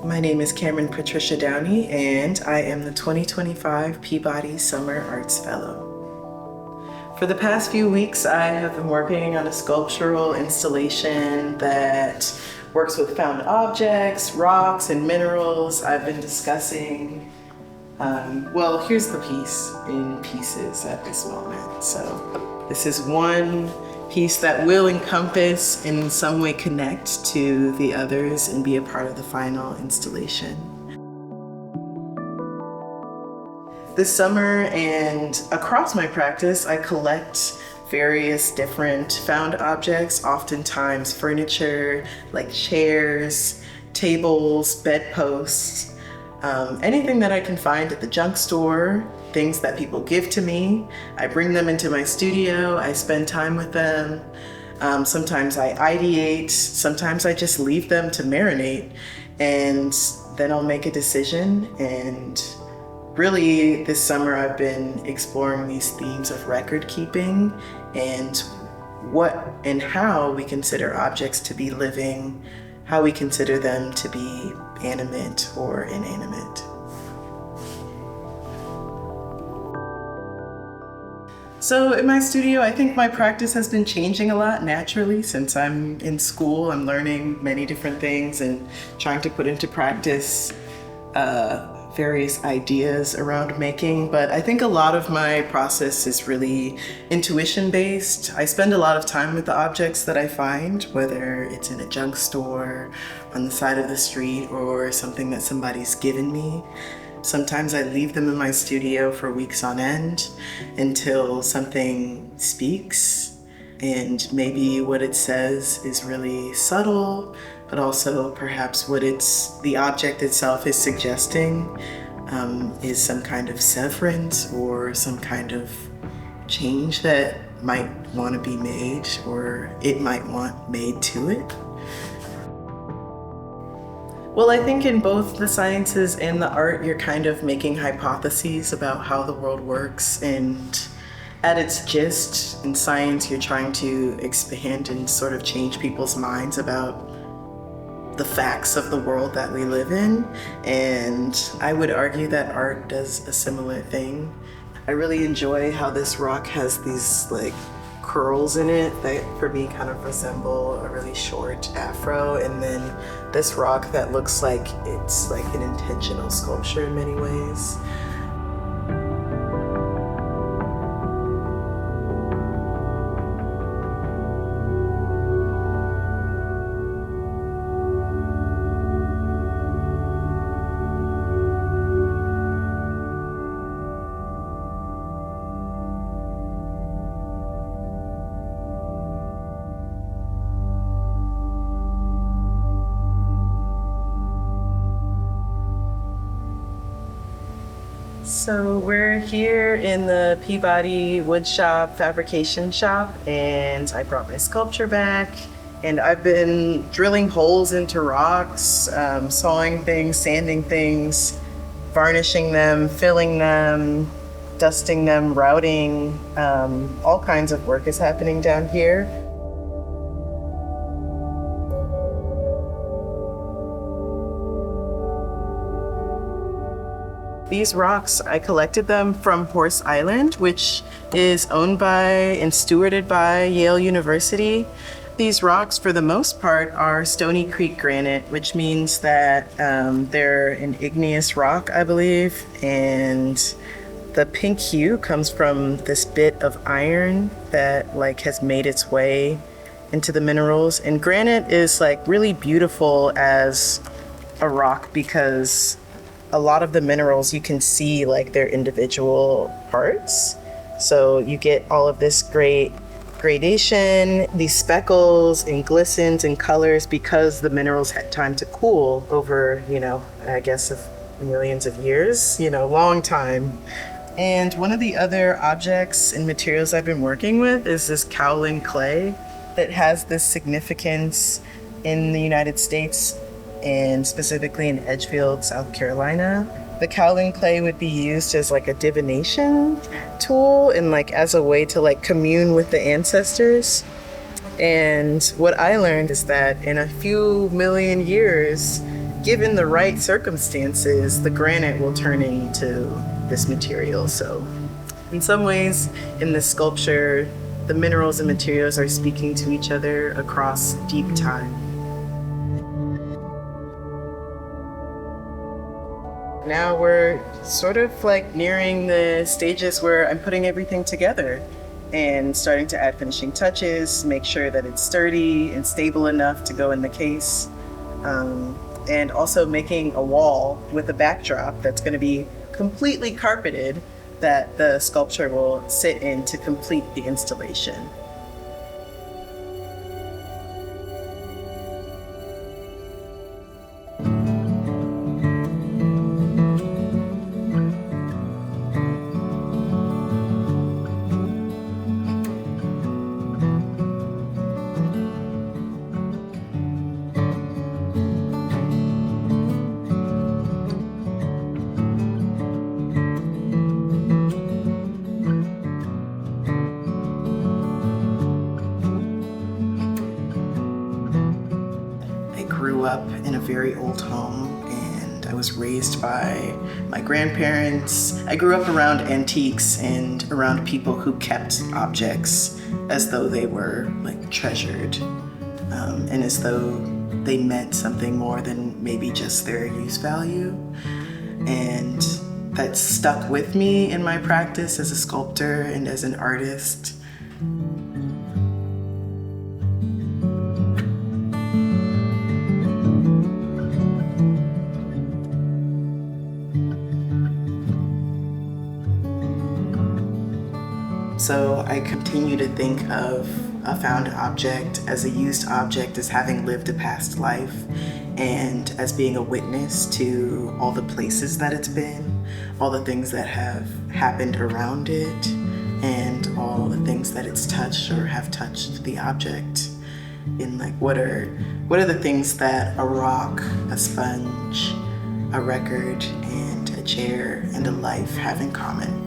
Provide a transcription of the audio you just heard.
My name is Cameron Patricia Downey, and I am the 2025 Peabody Summer Arts Fellow. For the past few weeks, I have been working on a sculptural installation that works with found objects, rocks, and minerals. I've been discussing, here's the piece in pieces at this moment. So this is one piece that will encompass and in some way connect to the others and be a part of the final installation. This summer and across my practice, I collect various different found objects, oftentimes furniture like chairs, tables, bedposts, anything that I can find at the junk store, things that people give to me. I bring them into my studio, I spend time with them. Sometimes I ideate, sometimes I just leave them to marinate, and then I'll make a decision. And really this summer I've been exploring these themes of record keeping and what and how we consider objects to be living, how we consider them to be animate or inanimate. So in my studio, I think my practice has been changing a lot naturally since I'm in school. I'm learning many different things and trying to put into practice various ideas around making, but I think a lot of my process is really intuition-based. I spend a lot of time with the objects that I find, whether it's in a junk store, on the side of the street, or something that somebody's given me. Sometimes I leave them in my studio for weeks on end until something speaks, and maybe what it says is really subtle, but also perhaps what the object itself is suggesting is some kind of severance or some kind of change that might want to be made, or it might want made to it. Well, I think in both the sciences and the art, you're kind of making hypotheses about how the world works, and at its gist, in science, you're trying to expand and sort of change people's minds about the facts of the world that we live in. And I would argue that art does a similar thing. I really enjoy how this rock has these like curls in it that for me kind of resemble a really short afro, and then this rock that looks like it's like an intentional sculpture in many ways. So we're here in the Peabody woodshop fabrication shop, and I brought my sculpture back, and I've been drilling holes into rocks, sawing things, sanding things, varnishing them, filling them, dusting them, routing. All kinds of work is happening down here. These rocks, I collected them from Horse Island, which is owned by and stewarded by Yale University. These rocks, for the most part, are Stony Creek granite, which means that they're an igneous rock, I believe. And the pink hue comes from this bit of iron that has made its way into the minerals. And granite is really beautiful as a rock because a lot of the minerals you can see their individual parts. So you get all of this great gradation, these speckles and glistens and colors because the minerals had time to cool over, I guess of millions of years, long time. And one of the other objects and materials I've been working with is this kaolin clay that has this significance in the United States, and specifically in Edgefield, South Carolina. The kaolin clay would be used as a divination tool and as a way to commune with the ancestors. And what I learned is that in a few million years, given the right circumstances, the granite will turn into this material. So in some ways, in this sculpture, the minerals and materials are speaking to each other across deep time. Now we're sort of like nearing the stages where I'm putting everything together and starting to add finishing touches, make sure that it's sturdy and stable enough to go in the case. And also making a wall with a backdrop that's going to be completely carpeted that the sculpture will sit in to complete the installation. Grew up in a very old home, and I was raised by my grandparents. I grew up around antiques and around people who kept objects as though they were like treasured, and as though they meant something more than maybe just their use value. And that stuck with me in my practice as a sculptor and as an artist. So I continue to think of a found object as a used object as having lived a past life and as being a witness to all the places that it's been, all the things that have happened around it, and all the things that it's touched or have touched the object. In like, what are the things that a rock, a sponge, a record, and a chair, and a life have in common?